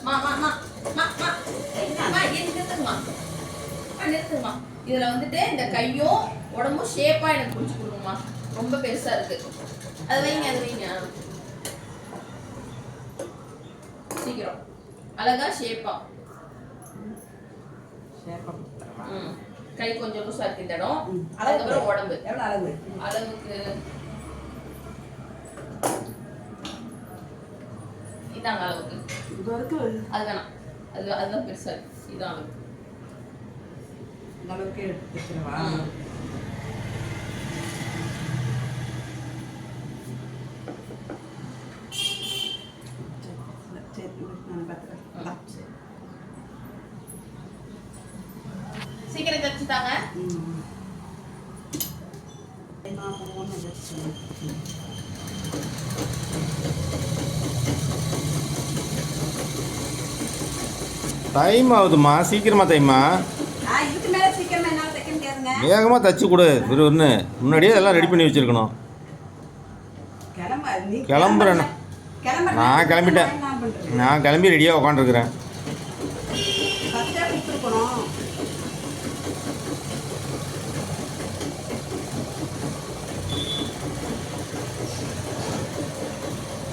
மா மா மா மா மா மா நிறுத்துங்கம்மா நிறுத்துங்கம்மா. இதுல வந்துட்டு இந்த கையும் உடம்பும் ஷேப்பா எனக்கு பிடிச்சி கொடுங்கம்மா. ரொம்ப பெருசா இருக்கு. அது வைங்க அது வைங்க. சீக்கிரம் அழகா ஷேப்பா. கை கொஞ்சம் லூசா இருக்கு இந்த இடம். அதுக்கப்புறம் உடம்பு எவ்வளவு அளவு? அளவுக்கு இதாங்க அளவுக்கு. இது வரைக்கும் அது வேணாம். அதுதான் பெருசா இருக்கு. இதான் அளவு. இந்த அளவுக்கு எடுத்து வச்சிருவா. சீக்கிரம் தச்சுட்டாங்க. டைம் ஆகுதுமா, சீக்கிரமா தைமா. இதுக்கு மேல சீக்கிரமா என்னால தைக்க முடியாதுங்க. வேகமாக தச்சு கொடு. ஒன்று முன்னாடியே அதெல்லாம் ரெடி பண்ணி வச்சிருக்கணும். கிளம்புறேன். நான் கிளம்பிட்டேன். நான் கிளம்பி ரெடியாக உட்காந்துருக்குறேன்.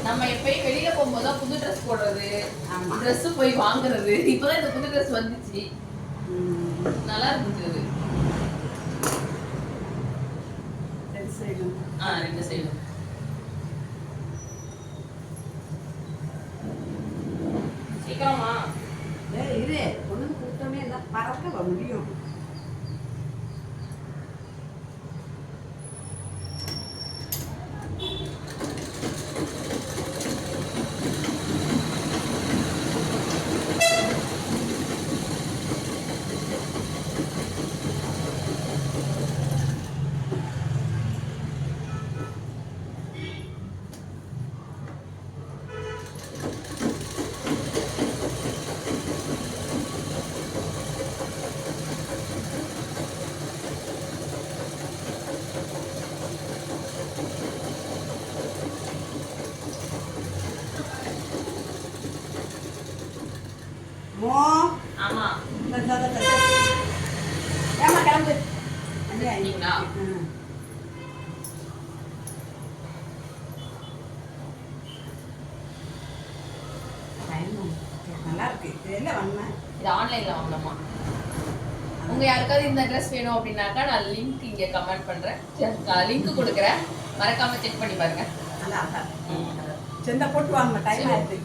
நம்ம எப்பயும் வெளியில போகும்போது தான் புது ட்ரெஸ் போடுறது, ட்ரெஸ் போய் வாங்குறது. இப்பதான் இந்த புது ட்ரெஸ் வந்துச்சு, நல்லா இருந்துச்சு. ரெண்டு சைடும் சீக்கிரமா இரு. ஒண்ணு கூட்டமே எல்லாம் பறக்க முடியும். ஆமா கிளம்பு. நல்லா இருக்கு. இது ஆன்லைன்ல வாங்கலாமா? உங்க யாருக்காவது இந்த ட்ரெஸ் வேணும் அப்படின்னாக்கா நான் லிங்க் இங்க கமெண்ட் பண்றேன், லிங்க் கொடுக்குறேன். மறக்காம செக் பண்ணி பாருங்க. நல்லா செந்த போட்டு வாங்க. டைம் ஆயிடுச்சு.